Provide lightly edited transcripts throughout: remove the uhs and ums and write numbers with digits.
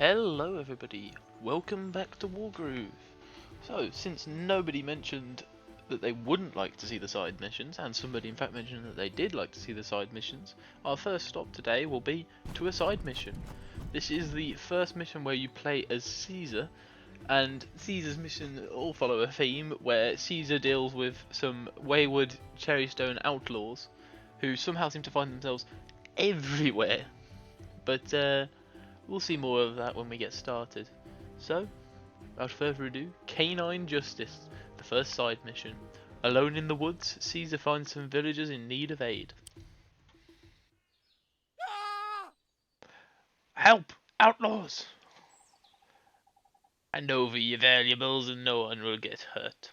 Hello everybody, welcome back to Wargroove. So, since nobody mentioned that they wouldn't like to see the side missions, and somebody in fact mentioned that they did like to see the side missions, our first stop today will be to a side mission. This is the first mission where you play as Caesar, and Caesar's mission all follow a theme where Caesar deals with some wayward Cherrystone outlaws who somehow seem to find themselves everywhere. But we'll see more of that when we get started. So, without further ado, Canine Justice, the first side mission. Alone in the woods, Caesar finds some villagers in need of aid. Help! Outlaws! Hand over your valuables and no one will get hurt.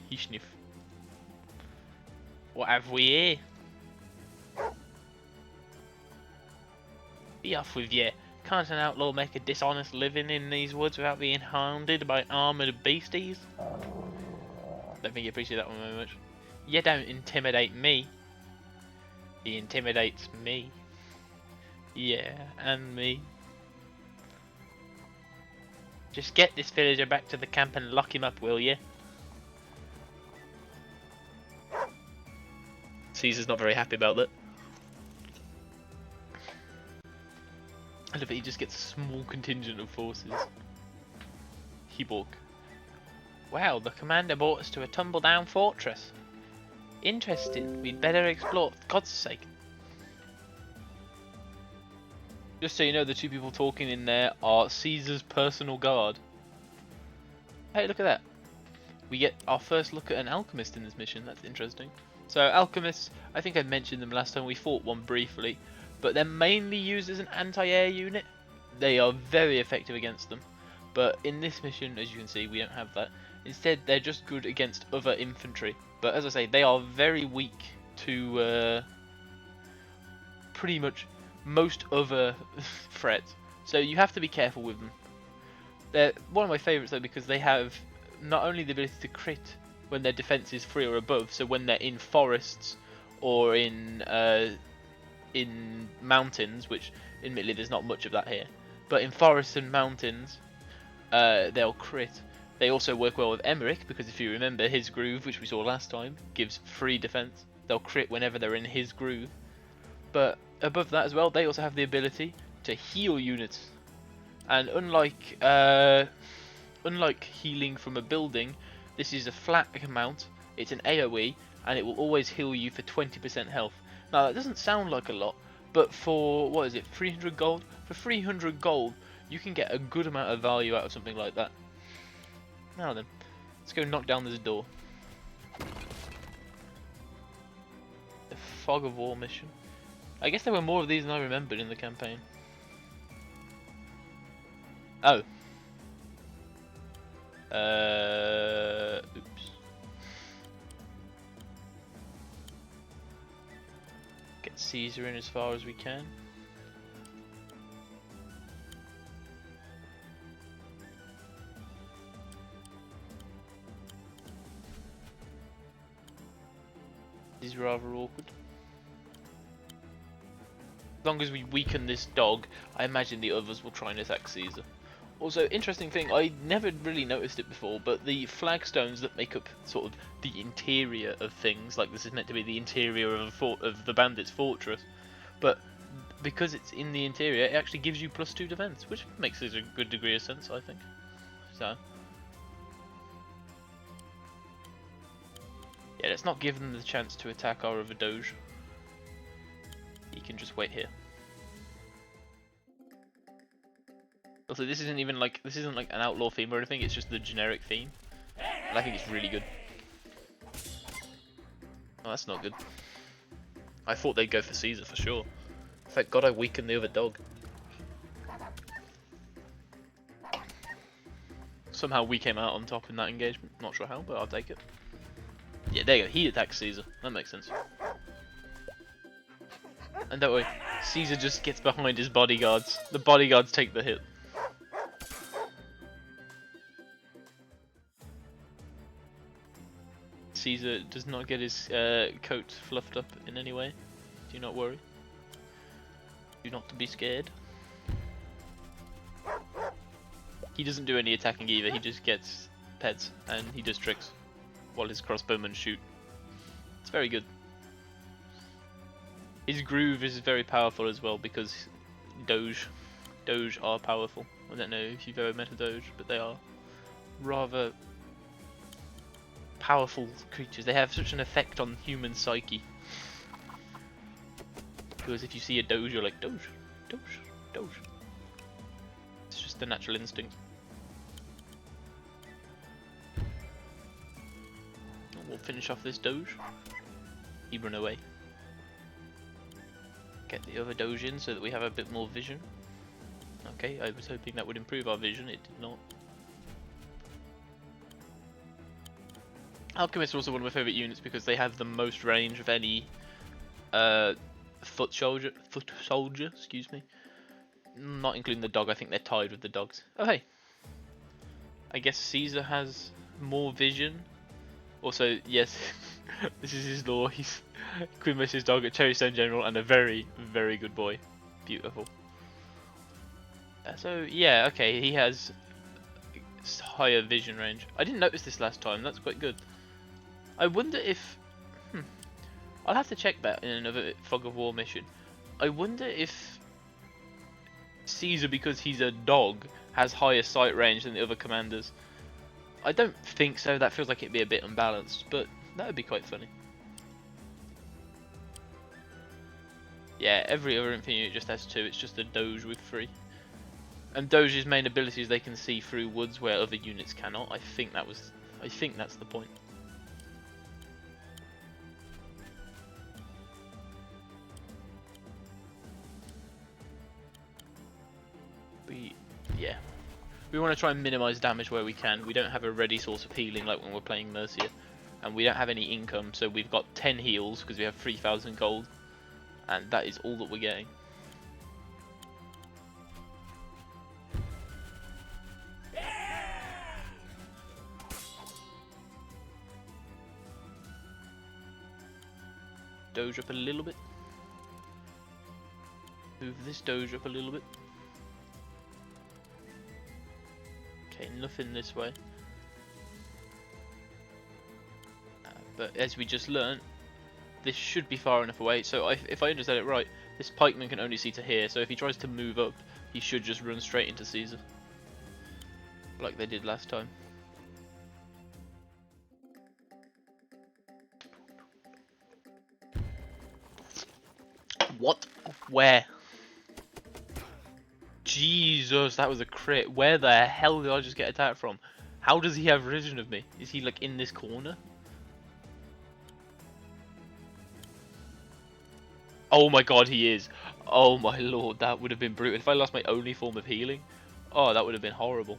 He sniff. What have we here? Be off with you. Can't an outlaw make a dishonest living in these woods without being hounded by armoured beasties? Don't think you appreciate that one very much. You don't intimidate me. He intimidates me. Yeah, and me. Just get this villager back to the camp and lock him up, will you? Caesar's not very happy about that. I love it, he just gets a small contingent of forces. He balk. Wow, the commander brought us to a tumble-down fortress. Interesting, we'd better explore, for God's sake. Just so you know, the two people talking in there are Caesar's personal guard. Hey, look at that. We get our first look at an alchemist in this mission, that's interesting. So, alchemists, I think I mentioned them last time, we fought one briefly. But they're mainly used as an anti-air unit. They are very effective against them. But in this mission, as you can see, we don't have that. Instead, they're just good against other infantry. But as I say, they are very weak to pretty much most other threats. So you have to be careful with them. They're one of my favourites though because they have not only the ability to crit when their defense is 3 or above, so when they're in forests or in mountains, which admittedly there's not much of that here, but in forests and mountains they'll crit. They also work well with Emmerich because if you remember his groove, which we saw last time, gives free defense. They'll crit whenever they're in his groove. But above that as well, they also have the ability to heal units, and unlike healing from a building, this is a flat amount. It's an AoE and it will always heal you for 20% health. Now that doesn't sound like a lot, but for, what is it, 300 gold? For 300 gold, you can get a good amount of value out of something like that. Now then, let's go knock down this door. The Fog of War mission. I guess there were more of these than I remembered in the campaign. Oh. Oops. Get Caesar in as far as we can. This is rather awkward. As long as we weaken this dog, I imagine the others will try and attack Caesar. Also, interesting thing, I never really noticed it before, but the flagstones that make up sort of the interior of things, like this is meant to be the interior of the bandit's fortress, but because it's in the interior, it actually gives you +2 defense, which makes it a good degree of sense, I think. So, yeah, let's not give them the chance to attack our other doge. He can just wait here. Also, this isn't like an outlaw theme or anything, it's just the generic theme. And I think it's really good. Oh, that's not good. I thought they'd go for Caesar for sure. Thank God I weakened the other dog. Somehow we came out on top in that engagement. Not sure how, but I'll take it. Yeah, there you go. He attacks Caesar. That makes sense. And don't worry, Caesar just gets behind his bodyguards. The bodyguards take the hit. Caesar does not get his coat fluffed up in any way. Do not worry. Do not be scared. He doesn't do any attacking either, he just gets pets, and he does tricks while his crossbowmen shoot. It's very good. His groove is very powerful as well, because Doge are powerful. I don't know if you've ever met a Doge, but they are rather powerful creatures. They have such an effect on human psyche. Because if you see a Doge, you're like, Doge, Doge, Doge. It's just the natural instinct. We'll finish off this Doge. He run away. Get the other Doge in so that we have a bit more vision. Okay, I was hoping that would improve our vision, it did not. Alchemists are also one of my favourite units because they have the most range of any foot soldier, excuse me. Not including the dog, I think they're tied with the dogs. Oh hey! I guess Caesar has more vision. Also, yes, this is his law, he's Queen Mrs. dog, a Cherrystone General, and a very, very good boy. Beautiful. So, yeah, okay, he has higher vision range. I didn't notice this last time, that's quite good. I wonder if... I'll have to check that in another Fog of War mission. I wonder if Caesar, because he's a dog, has higher sight range than the other commanders. I don't think so, that feels like it'd be a bit unbalanced, but that would be quite funny. Yeah, every other infantry unit just has 2, it's just a Doge with 3. And Doge's main ability is they can see through woods where other units cannot. I think that's the point. We want to try and minimize damage where we can. We don't have a ready source of healing like when we're playing Mercia, and we don't have any income, so we've got 10 heals because we have 3,000 gold, and that is all that we're getting. Doge up a little bit. Move this Doge up a little bit. Okay, nothing this way. But as we just learned, this should be far enough away. So if I understand it right, this pikeman can only see to here. So if he tries to move up, he should just run straight into Caesar, like they did last time. What? Where? Jesus, that was a crit. Where the hell did I just get attacked from? How does he have vision of me? Is he like in this corner? Oh my god, he is. Oh my lord, that would have been brutal. If I lost my only form of healing, oh, that would have been horrible.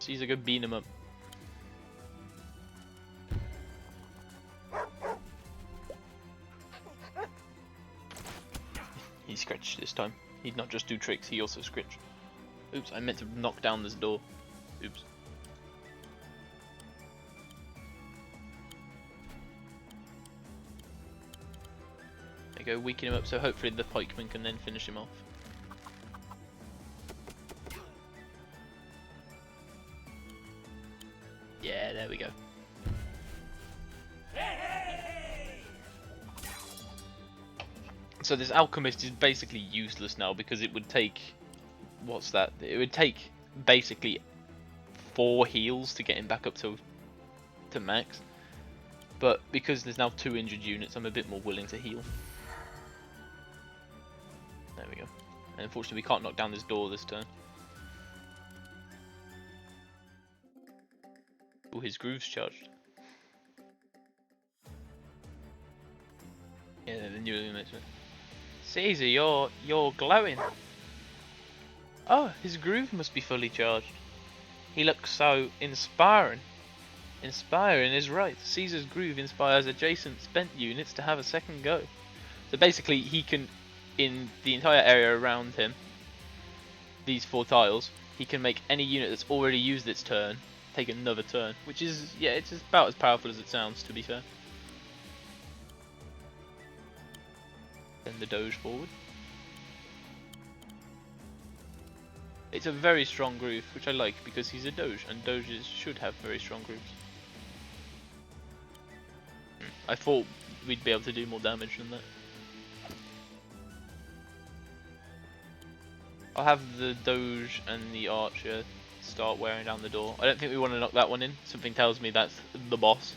Caesar, go beat him up. He scratched this time. He'd not just do tricks, he also scratched. Oops, I meant to knock down this door. Oops. There you go, weaken him up so hopefully the pikeman can then finish him off. Yeah, there we go. So this alchemist is basically useless now because it would take, what's that? It would take basically 4 heals to get him back up to max. But because there's now 2 injured units, I'm a bit more willing to heal. There we go. And unfortunately we can't knock down this door this turn. Oh, his groove's charged. Yeah, the new elimination. Caesar, you're glowing. Oh, his groove must be fully charged. He looks so inspiring. Inspiring is right. Caesar's groove inspires adjacent spent units to have a second go. So basically, he can, in the entire area around him, these 4 tiles, he can make any unit that's already used its turn take another turn, which is, yeah, it's about as powerful as it sounds, to be fair. Send the Doge forward. It's a very strong groove, which I like because he's a doge, and doges should have very strong grooves. I thought we'd be able to do more damage than that. I'll have the doge and the archer start wearing down the door. I don't think we want to knock that one in. Something tells me that's the boss.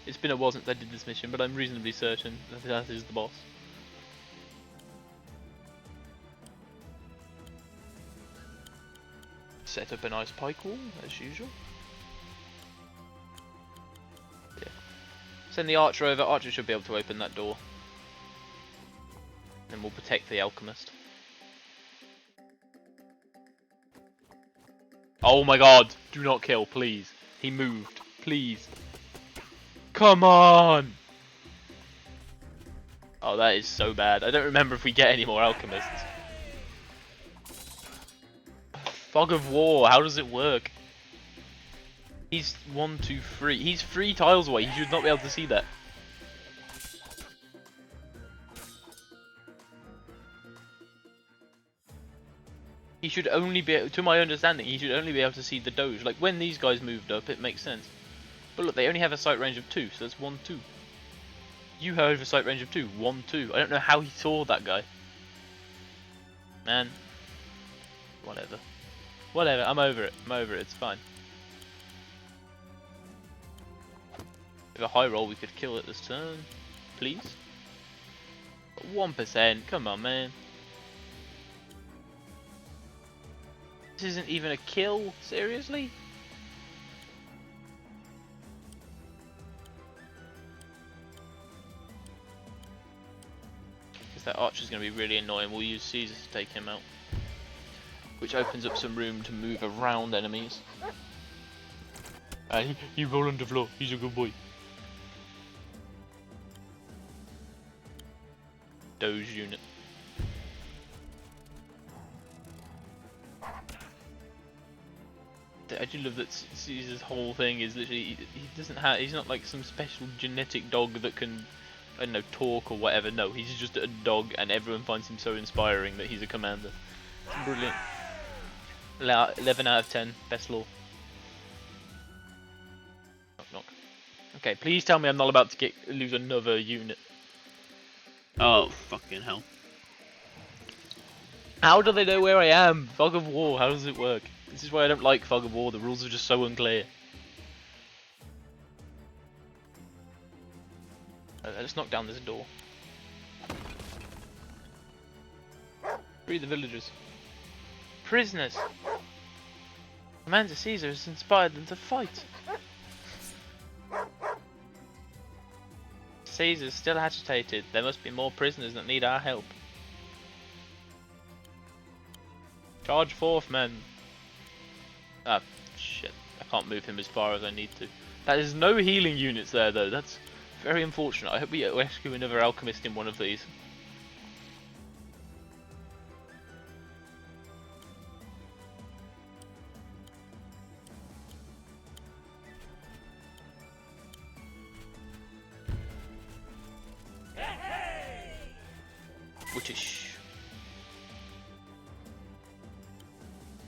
It's been a while since I did this mission, but I'm reasonably certain that is the boss. Set up a nice pike wall, as usual. Yeah. Send the archer over. Archer should be able to open that door. And we'll protect the alchemist. Oh my god! Do not kill, please. He moved. Please. Come on! Oh, that is so bad. I don't remember if we get any more alchemists. Fog of War, how does it work? He's 1, 2, 3. He's 3 tiles away. He should not be able to see that. He should only be, to my understanding, he should only be able to see the doge. Like when these guys moved up, it makes sense. But look, they only have a sight range of 2, so that's 1, 2. You have a sight range of 2, 1, 2. I don't know how he saw that guy. Man. Whatever. Whatever, I'm over it. I'm over it, it's fine. With a high roll, we could kill it this turn. Please? 1%, come on, man. This isn't even a kill? Seriously? Because that archer's going to be really annoying. We'll use Caesar to take him out. Which opens up some room to move around enemies. He roll on the floor. He's a good boy. Doge unit. I do love that Caesar's whole thing is literally he doesn't have, he's not like some special genetic dog that can, I don't know, talk or whatever. No, he's just a dog, and everyone finds him so inspiring that he's a commander. It's brilliant. 11 out of 10, best law. Knock knock. Okay, please tell me I'm not about to lose another unit. Oh fucking hell! How do they know where I am? Fog of War. How does it work? This is why I don't like Fog of War. The rules are just so unclear. Let's knock down this door. Free the villagers. Prisoners! Commander Caesar has inspired them to fight. Caesar's still agitated. There must be more prisoners that need our help. Charge forth, men. Ah, shit. I can't move him as far as I need to. There's no healing units there, though. That's very unfortunate. I hope we rescue another alchemist in one of these.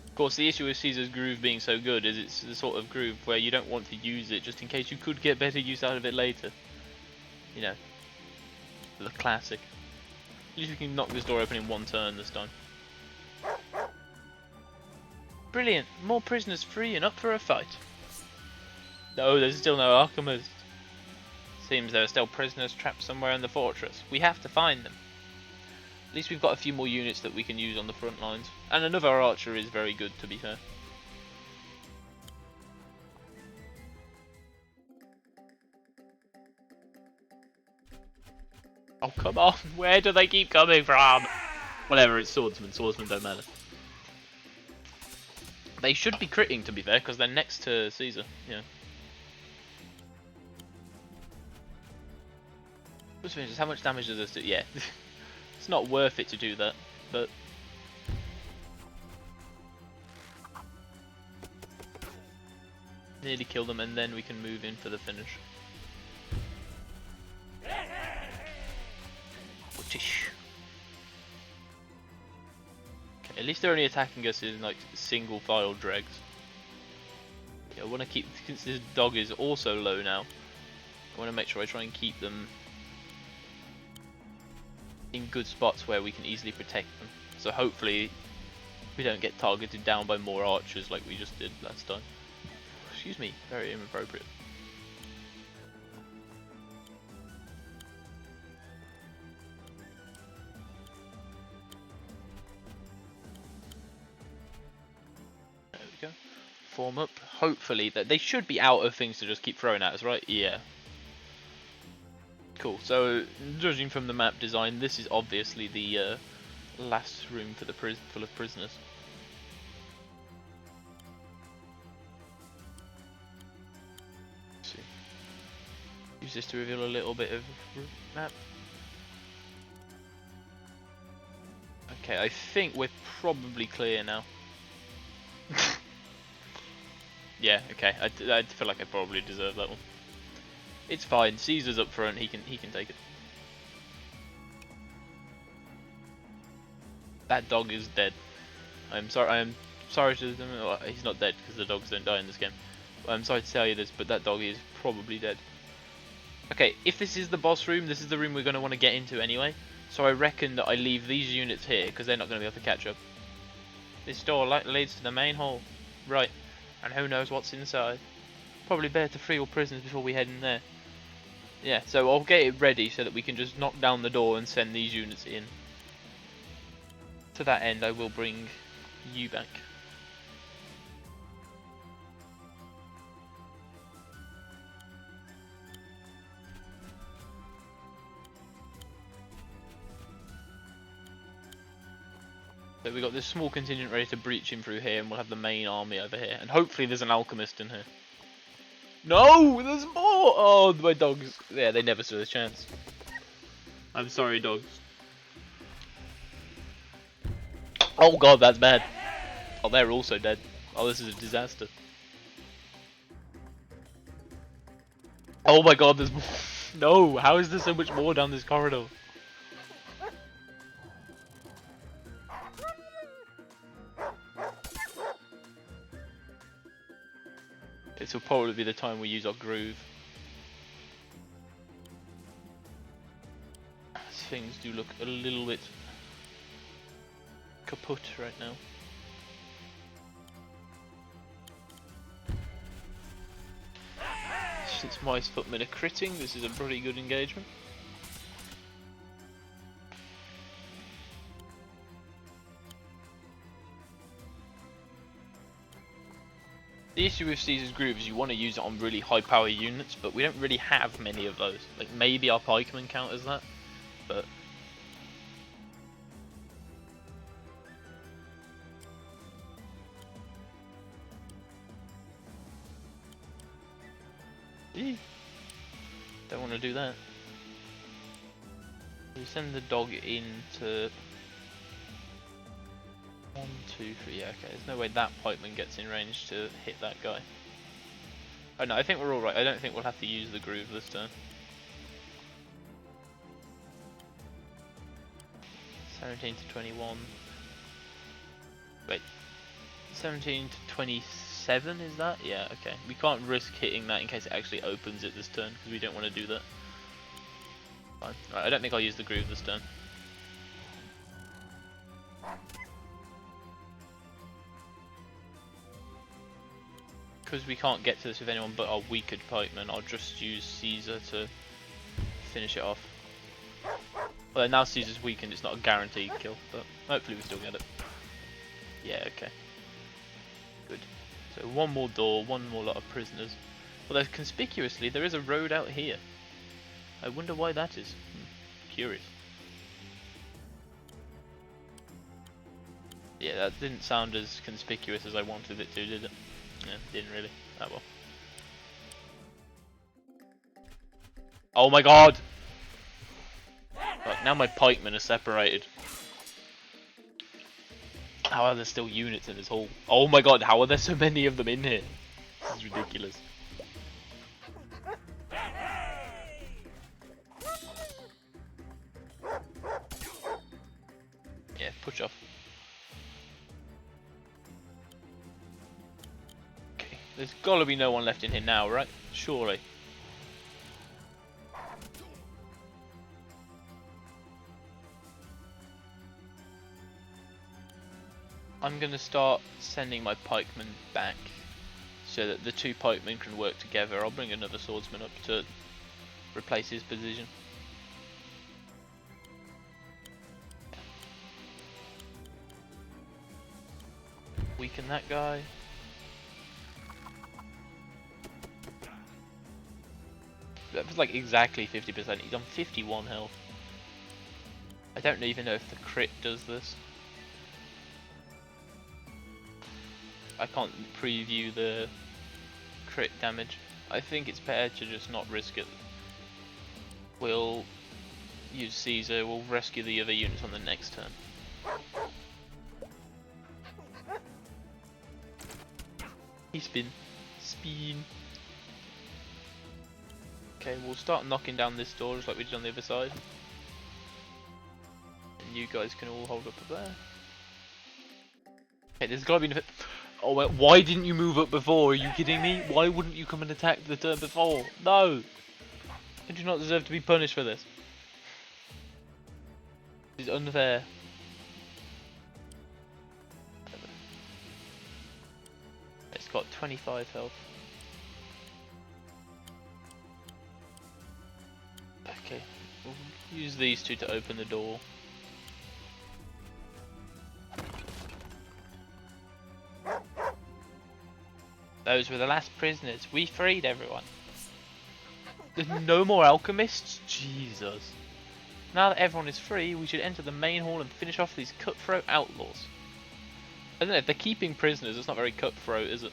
Of course, the issue with Caesar's groove being so good is it's the sort of groove where you don't want to use it just in case you could get better use out of it later. You know, the classic. At least we can knock this door open in one turn this time. Brilliant! More prisoners free and up for a fight. No, there's still no alchemist. Seems there are still prisoners trapped somewhere in the fortress. We have to find them. At least we've got a few more units that we can use on the front lines. And another archer is very good, to be fair. Oh, come on. Where do they keep coming from? Whatever, it's swordsmen. Swordsmen don't matter. They should be critting, to be fair, because they're next to Caesar. Yeah. How much damage does this do? Yeah. It's not worth it to do that, but... Nearly kill them, and then we can move in for the finish. Okay, At least they're only attacking us in like single file dregs. Yeah, I want to keep, since this dog is also low now, I want to make sure I try and keep them in good spots where we can easily protect them. So hopefully we don't get targeted down by more archers like we just did last time. Excuse me, very inappropriate. There we go. Form up. Hopefully that they should be out of things to just keep throwing at us, right? Yeah. Cool. So judging from the map design, this is obviously the last room for the full of prisoners. Let's see. Use this to reveal a little bit of map. Okay, I think we're probably clear now. Yeah, okay. I feel like I probably deserve that one. It's fine. Caesar's up front. He can take it. That dog is dead. I'm sorry to them. Well, he's not dead because the dogs don't die in this game. I'm sorry to tell you this, but that dog is probably dead. Okay, if this is the boss room, this is the room we're going to want to get into anyway. So I reckon that I leave these units here because they're not going to be able to catch up. This door leads to the main hall. Right. And who knows what's inside. Probably better to free all prisoners before we head in there. Yeah, so I'll get it ready so that we can just knock down the door and send these units in. To that end, I will bring you back. So we've got this small contingent ready to breach in through here, and we'll have the main army over here. And hopefully there's an alchemist in here. No! There's more! Oh, my dogs. Yeah, they never stood a chance. I'm sorry, dogs. Oh god, that's bad. Oh, they're also dead. Oh, this is a disaster. Oh my god, there's more. No, how is there so much more down this corridor? This will probably be the time we use our groove. Things do look a little bit kaput right now. Since Mice Footmen are critting, this is a pretty good engagement. The issue with Caesar's Groove is you want to use it on really high power units, but we don't really have many of those. Like maybe our pikemen count as that, but don't want to do that. We send the dog into 1, 2, 3. Yeah, okay. There's no way that pikeman gets in range to hit that guy. Oh no, I think we're all right. I don't think we'll have to use the groove this turn. 17 to 21. Wait, 17 to 27 is that? Yeah, okay. We can't risk hitting that in case it actually opens it this turn because we don't want to do that. Fine. Right, I don't think I'll use the groove this turn. Because we can't get to this with anyone but our weaker pikemen, I'll just use Caesar to finish it off. Well, now Caesar's weakened, it's not a guaranteed kill, but hopefully we still get it. Yeah, okay. Good. So one more door, one more lot of prisoners. Although conspicuously, there is a road out here. I wonder why that is. Curious. Yeah, that didn't sound as conspicuous as I wanted it to, did it? Yeah, didn't really. Oh well. Oh my god! Right, now my pikemen are separated. How are there still units in this hall? Oh my god, how are there so many of them in here? This is ridiculous. Yeah, push off. There's gotta be no one left in here now, right? Surely. I'm gonna start sending my pikemen back so that the two pikemen can work together. I'll bring another swordsman up to replace his position. Weaken that guy. That was like exactly 50%. He's on 51 health. I don't even know if the crit does this. I can't preview the crit damage. I think it's better to just not risk it. We'll use Caesar, we'll rescue the other units on the next turn. He's been spin. Okay, we'll start knocking down this door just like we did on the other side. And you guys can all hold up there. Okay, there's gotta be enough. Oh, wait, why didn't you move up before? Are you kidding me? Why wouldn't you come and attack the turn before? No! I do not deserve to be punished for this. This is unfair. It's got 25 health. Okay, we'll use these two to open the door. Those were the last prisoners. We freed everyone. There's no more alchemists? Jesus. Now that everyone is free, we should enter the main hall and finish off these cutthroat outlaws. I don't know, if they're keeping prisoners, it's not very cutthroat, is it?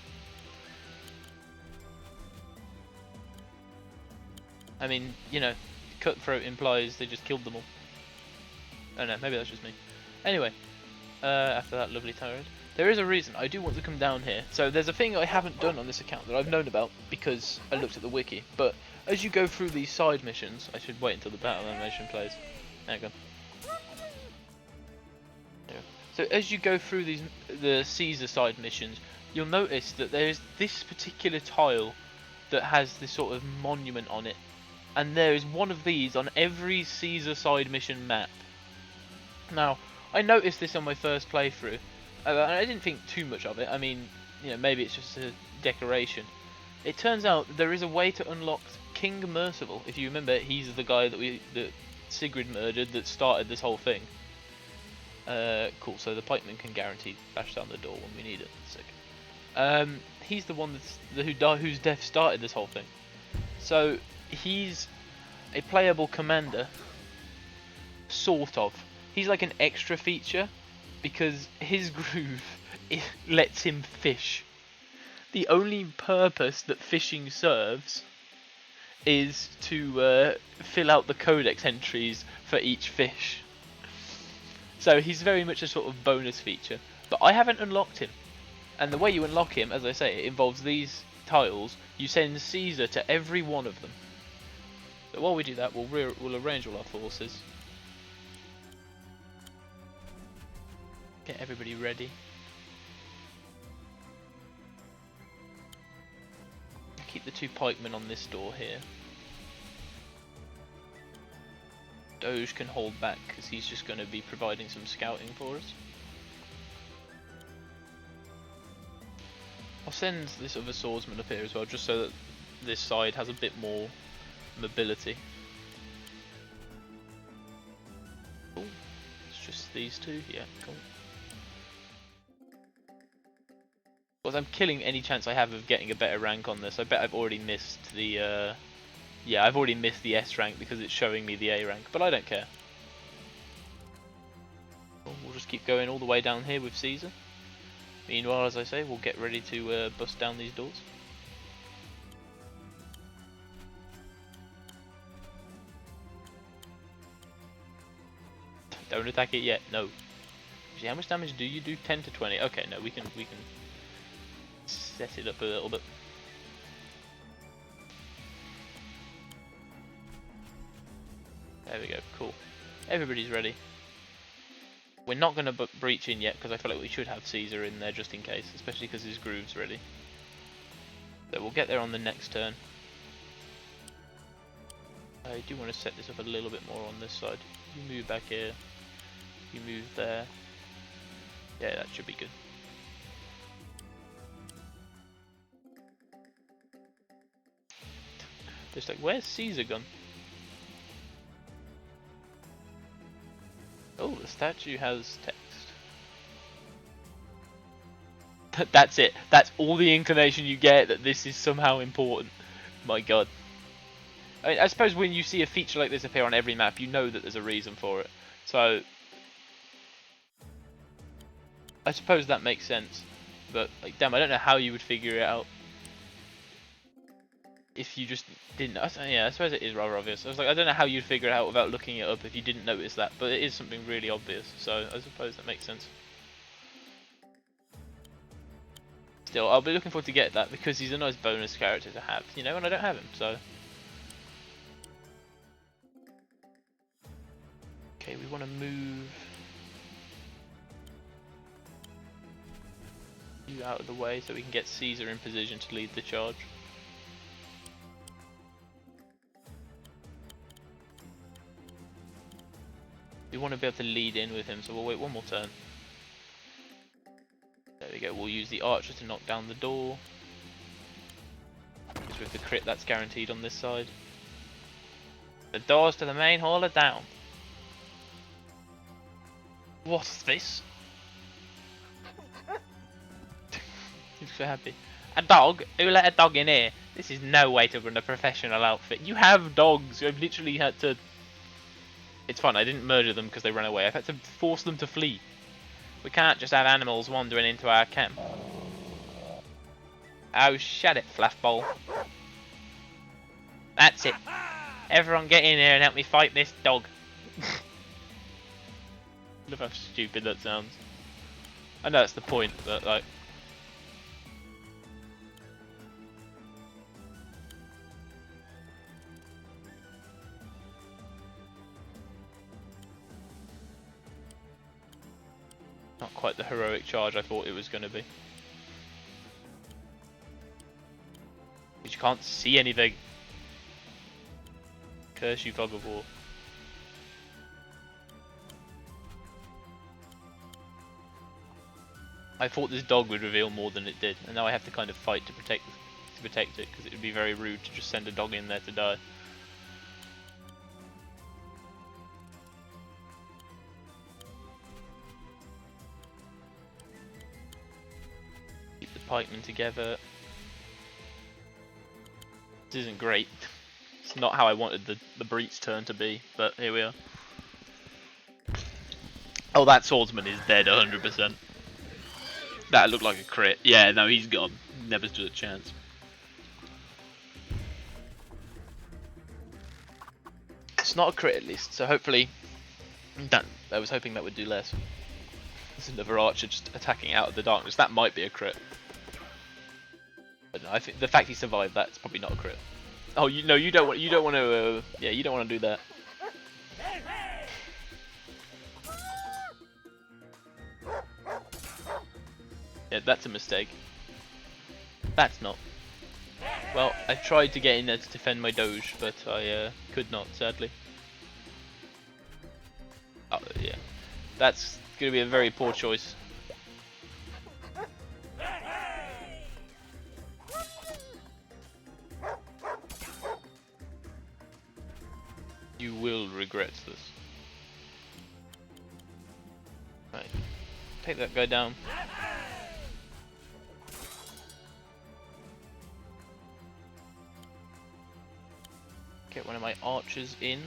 I mean, you know, cutthroat implies they just killed them all. Oh no, maybe that's just me. Anyway, after that lovely tirade. There is a reason I do want to come down here. So there's a thing I haven't done on this account that I've known about because I looked at the wiki. But as you go through these side missions, I should wait until the battle animation plays. There you go. So as you go through the Caesar side missions, you'll notice that there's this particular tile that has this sort of monument on it. And there is one of these on every Caesar side mission map. Now, I noticed this on my first playthrough. I didn't think too much of it. I mean, you know, maybe it's just a decoration. It turns out there is a way to unlock King Merciful. If you remember, he's the guy that Sigrid murdered that started this whole thing. Cool. So the pikeman can guarantee bash down the door when we need it. Sick. He's the one whose death started this whole thing. So he's a playable commander, sort of. He's like an extra feature. Because his groove lets him fish. The only purpose that fishing serves is to fill out the codex entries for each fish. So he's very much a sort of bonus feature. But I haven't unlocked him. And the way you unlock him, as I say, it involves these tiles. You send Caesar to every one of them. So while we do that, we'll arrange all our forces. Get everybody ready. Keep the two pikemen on this door here. Doge can hold back because he's just going to be providing some scouting for us. I'll send this other swordsman up here as well, just so that this side has a bit more mobility. Cool. It's just these two. Yeah, cool. Because I'm killing any chance I have of getting a better rank on this. I bet I've already missed the yeah, I've already missed the S rank because it's showing me the A rank, but I don't care. We'll just keep going all the way down here with Caesar. Meanwhile, as I say, we'll get ready to bust down these doors. Don't attack it yet. No. See, how much damage do you do? 10 to 20. Okay, no, we can set it up a little bit. There we go. Cool. Everybody's ready. We're not going to breach in yet because I feel like we should have Caesar in there just in case, especially because his groove's ready. So we'll get there on the next turn. I do want to set this up a little bit more on this side. You move back here. You move there. Yeah, that should be good. Just like, where's Caesar gone? Oh, the statue has text. That's it. That's all the inclination you get that this is somehow important. My god. I mean, I suppose when you see a feature like this appear on every map, you know that there's a reason for it. So, I suppose that makes sense. But, like, damn, I don't know how you would figure it out if you just didn't. Yeah, I suppose it is rather obvious. I was like, I don't know how you'd figure it out without looking it up if you didn't notice that. But it is something really obvious, so I suppose that makes sense. Still, I'll be looking forward to get that because he's a nice bonus character to have, you know, and I don't have him, so. Okay, we want to move you out of the way so we can get Caesar in position to lead the charge. We want to be able to lead in with him, so we'll wait one more turn. There we go, we'll use the archer to knock down the door. Because with the crit that's guaranteed on this side. The doors to the main hall are down. What's this? He's so happy. A dog? Who let a dog in here? This is no way to run a professional outfit. You have dogs. I've literally had to... It's fun, I didn't murder them because they ran away. I've had to force them to flee. We can't just have animals wandering into our camp. Oh, shut it, Fluffball. That's it. Everyone get in here and help me fight this dog. Look how stupid that sounds. I know that's the point, but like... Not quite the heroic charge I thought it was going to be. Because you can't see anything. Curse you, fog of war. I thought this dog would reveal more than it did, and now I have to kind of fight to protect it, because it would be very rude to just send a dog in there to die. Keep the pikemen together. This isn't great. It's not how I wanted the breach turn to be, but here we are. Oh, that swordsman is dead 100%. That looked like a crit. Yeah, no, he's gone. Never stood a chance. It's not a crit at least, so hopefully... I was hoping that would do less. There's another archer just attacking out of the darkness. That might be a crit. But no, I think the fact he survived, that's probably not a crit. Oh, you don't want to. Yeah, you don't want to do that. Yeah, that's a mistake. That's not. Well, I tried to get in there to defend my doge, but I could not, sadly. Oh, yeah. That's going to be a very poor choice. You will regret this. Right. Take that guy down. Get one of my archers in.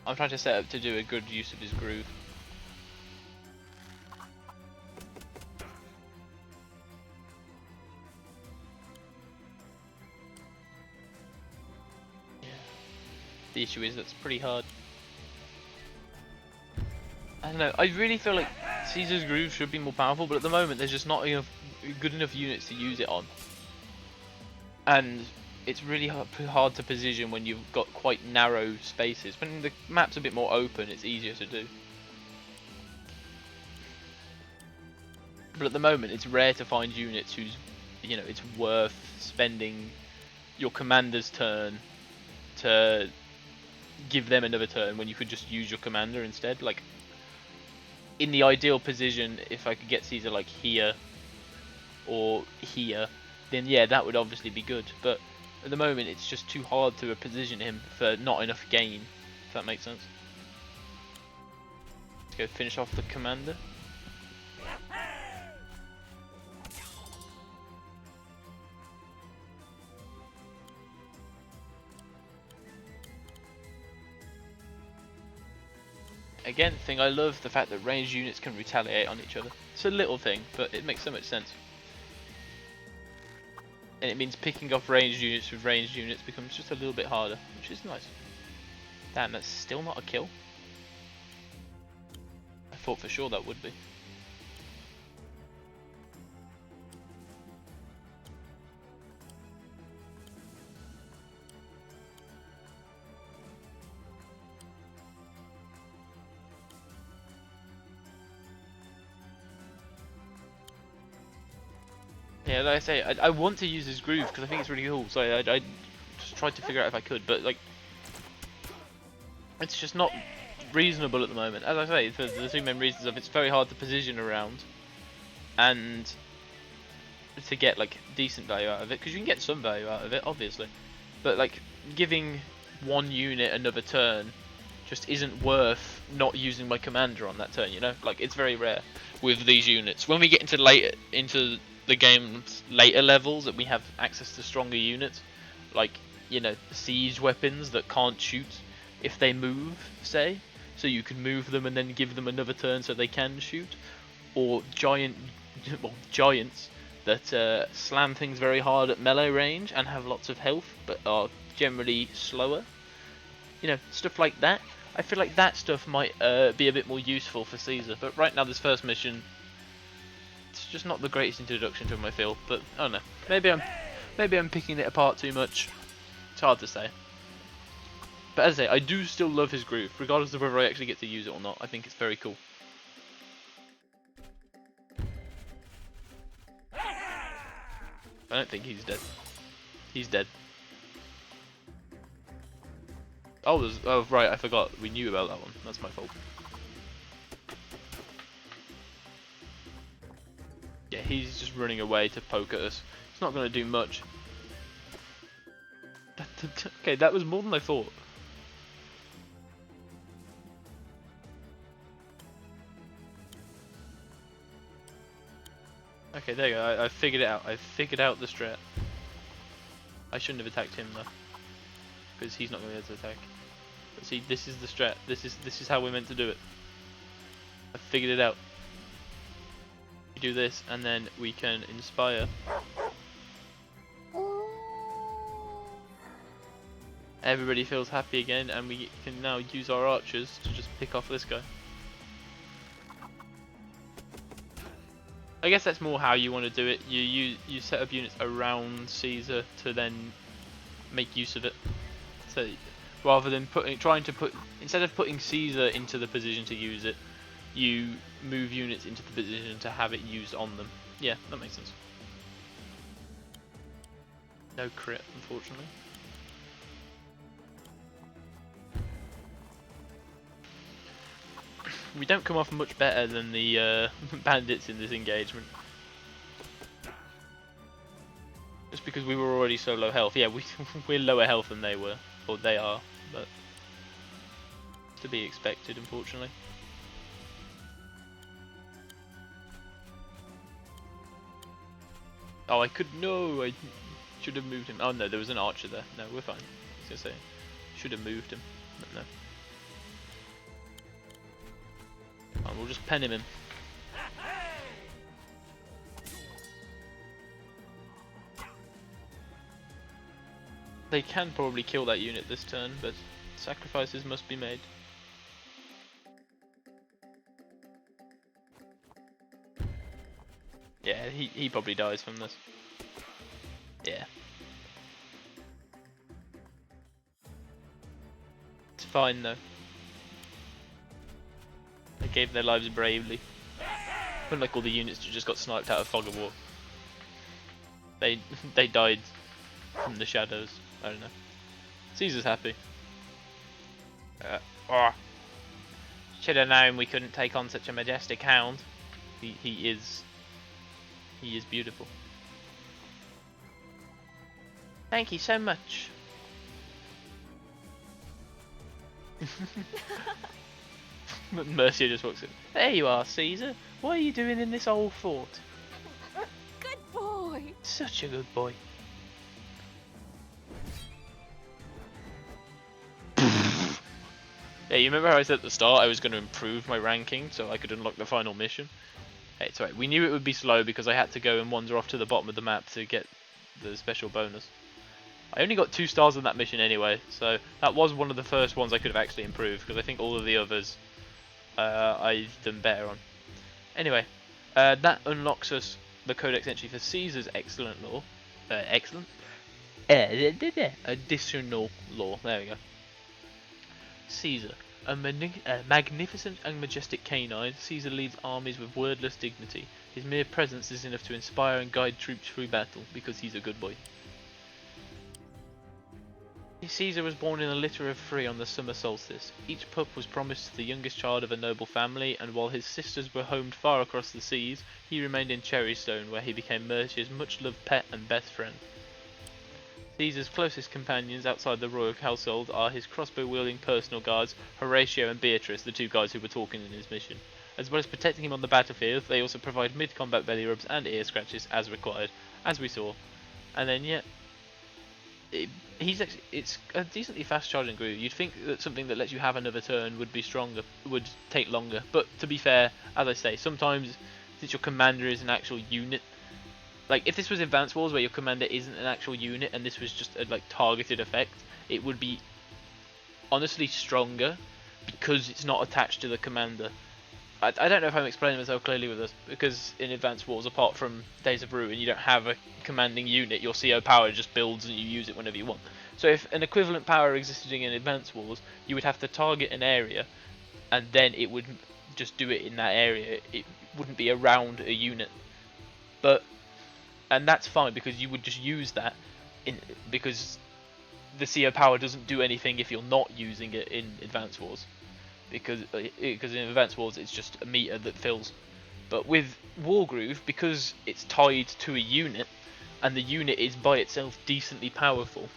I'm trying to set up to do a good use of his groove. Yeah. The issue is that's pretty hard. I don't know, I really feel like Caesar's groove should be more powerful, but at the moment there's just not enough good enough units to use it on. And it's really hard to position when you've got quite narrow spaces. When the map's a bit more open, it's easier to do. But at the moment, it's rare to find units whose you know, it's worth spending your commander's turn to give them another turn when you could just use your commander instead. Like, in the ideal position, if I could get Caesar like here or here, then yeah, that would obviously be good. But at the moment, it's just too hard to position him for not enough gain, if that makes sense. Let's go finish off the commander. Again, thing I love, the fact that ranged units can retaliate on each other. It's a little thing, but it makes so much sense. And it means picking off ranged units with ranged units becomes just a little bit harder, which is nice. Damn, that's still not a kill. I thought for sure that would be. Yeah, like I say, I want to use this groove because I think it's really cool. So I just tried to figure out if I could, but like, it's just not reasonable at the moment. As I say, for the two main reasons of it's very hard to position around, and to get like decent value out of it, because you can get some value out of it, obviously, but like giving one unit another turn just isn't worth not using my commander on that turn. You know, like it's very rare with these units. When we get into the game's later levels, that we have access to stronger units, like, you know, siege weapons that can't shoot if they move, say, so you can move them and then give them another turn so they can shoot, or giants that slam things very hard at melee range and have lots of health but are generally slower, you know, stuff like that. I feel like that stuff might be a bit more useful for Caesar, but right now this first mission, it's just not the greatest introduction to him, I feel. But I don't know. Maybe I'm picking it apart too much. It's hard to say. But as I say, I do still love his groove, regardless of whether I actually get to use it or not. I think it's very cool. I don't think he's dead. He's dead. Oh, right, I forgot. We knew about that one. That's my fault. Yeah, he's just running away to poke at us. It's not going to do much. Okay, that was more than I thought. Okay, there you go. I figured it out. I figured out the strat. I shouldn't have attacked him though, because he's not going to be able to attack. But see, this is the strat. This is how we're meant to do it. I figured it out. We do this, and then we can inspire. Everybody feels happy again, and we can now use our archers to just pick off this guy. I guess that's more how you want to do it. You set up units around Caesar to then make use of it. So rather than instead of putting Caesar into the position to use it, you move units into the position to have it used on them. Yeah, that makes sense. No crit, unfortunately. We don't come off much better than the bandits in this engagement. Just because we were already so low health. Yeah, we're lower health than they were, or they are, but to be expected, unfortunately. Oh, I should have moved him. Oh no, there was an archer there. No, we're fine. I was gonna say, should have moved him, but no. And we'll just pen him in. They can probably kill that unit this turn, but sacrifices must be made. Yeah, he probably dies from this. Yeah. It's fine though. They gave their lives bravely. Unlike all the units that just got sniped out of Fog of War. They they died from the shadows. I don't know. Caesar's happy. Oh, should have known we couldn't take on such a majestic hound. He is beautiful. Thank you so much. Mercia just walks in. There you are, Caesar. What are you doing in this old fort? Good boy. Such a good boy. Yeah, you remember how I said at the start I was going to improve my ranking so I could unlock the final mission? Hey, it's alright. We knew it would be slow because I had to go and wander off to the bottom of the map to get the special bonus. I only got 2 stars on that mission anyway, so that was one of the first ones I could have actually improved because I think all of the others I've done better on. Anyway, that unlocks us the codex entry for Caesar's excellent law. Additional law. There we go. Caesar, a magnificent and majestic canine, Caesar leads armies with wordless dignity. His mere presence is enough to inspire and guide troops through battle because he's a good boy. Caesar was born in a litter of 3 on the summer solstice. Each pup was promised to the youngest child of a noble family, and while his sisters were homed far across the seas, he remained in Cherrystone, where he became Mercia's much-loved pet and best friend. Caesar's closest companions outside the royal household are his crossbow-wielding personal guards, Horatio and Beatrice, the 2 guys who were talking in his mission. As well as protecting him on the battlefield, they also provide mid-combat belly rubs and ear scratches as required, as we saw. And then, yeah, it's a decently fast charging groove. You'd think that something that lets you have another turn would be stronger, would take longer. But to be fair, as I say, sometimes since your commander is an actual unit, like if this was Advanced Wars where your commander isn't an actual unit and this was just a like targeted effect, it would be honestly stronger because it's not attached to the commander. I don't know if I'm explaining myself clearly with this, because in Advanced Wars, apart from Days of Ruin, you don't have a commanding unit. Your CO power just builds and you use it whenever you want. So if an equivalent power existed in Advanced Wars, you would have to target an area, and then it would just do it in that area. It wouldn't be around a unit. And that's fine, because you would just use that, because the CO power doesn't do anything if you're not using it in Advanced Wars. Because in Advanced Wars it's just a meter that fills. But with Wargroove, because it's tied to a unit, and the unit is by itself decently powerful,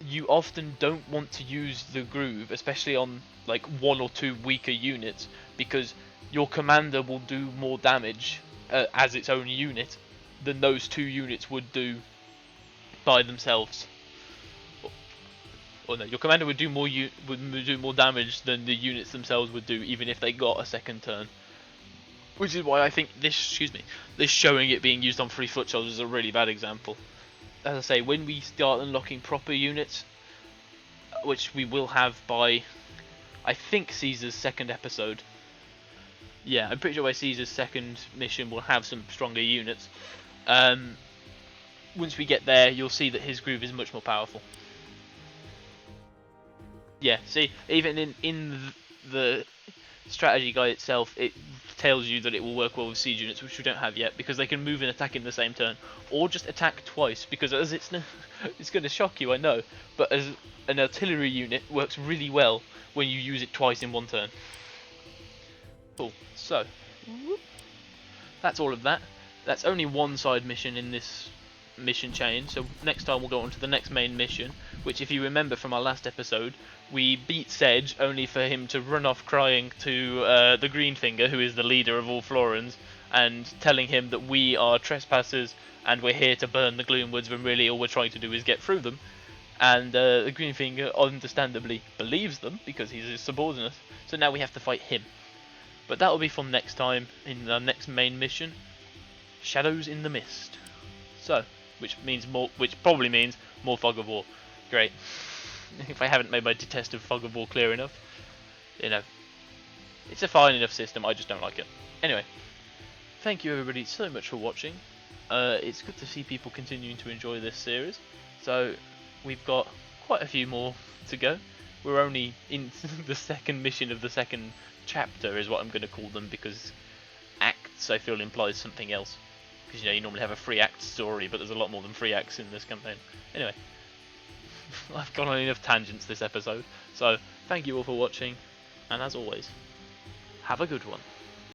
you often don't want to use the groove, especially on like 1 or 2 weaker units, because your commander will do more damage as its own unit than those 2 units would do by themselves. Or no, your commander would do more damage than the units themselves would do, even if they got a second turn. Which is why I think this showing it being used on 3 foot soldiers is a really bad example. As I say, when we start unlocking proper units, which we will have by, I think, Caesar's 2nd episode. Yeah, I'm pretty sure by Caesar's 2nd mission we'll have some stronger units. Once we get there, you'll see that his groove is much more powerful. Yeah, see, even in the strategy guide itself, it tells you that it will work well with siege units, which we don't have yet, because they can move and attack in the same turn, or just attack twice, because as it's going to shock you, I know, but as an artillery unit works really well when you use it twice in 1 turn. Cool. So that's all of that. That's only 1 side mission in this mission chain, so next time we'll go on to the next main mission, which, if you remember from our last episode, we beat Sedge only for him to run off crying to the Greenfinger, who is the leader of all Florins, and telling him that we are trespassers and we're here to burn the Gloomwoods when really all we're trying to do is get through them. And the Greenfinger understandably believes them because he's his subordinate, so now we have to fight him. But that will be from next time in our next main mission, Shadows in the Mist. So, which probably means more Fog of War. Great. If I haven't made my detest of Fog of War clear enough, you know, it's a fine enough system, I just don't like it. Anyway, thank you everybody so much for watching. It's good to see people continuing to enjoy this series. So, we've got quite a few more to go. We're only in the 2nd mission of the 2nd chapter is what I'm going to call them, because acts I feel implies something else. Because, you know, you normally have a 3-act story, but there's a lot more than 3 acts in this campaign. Anyway, I've gone on enough tangents this episode. So, thank you all for watching, and as always, have a good one.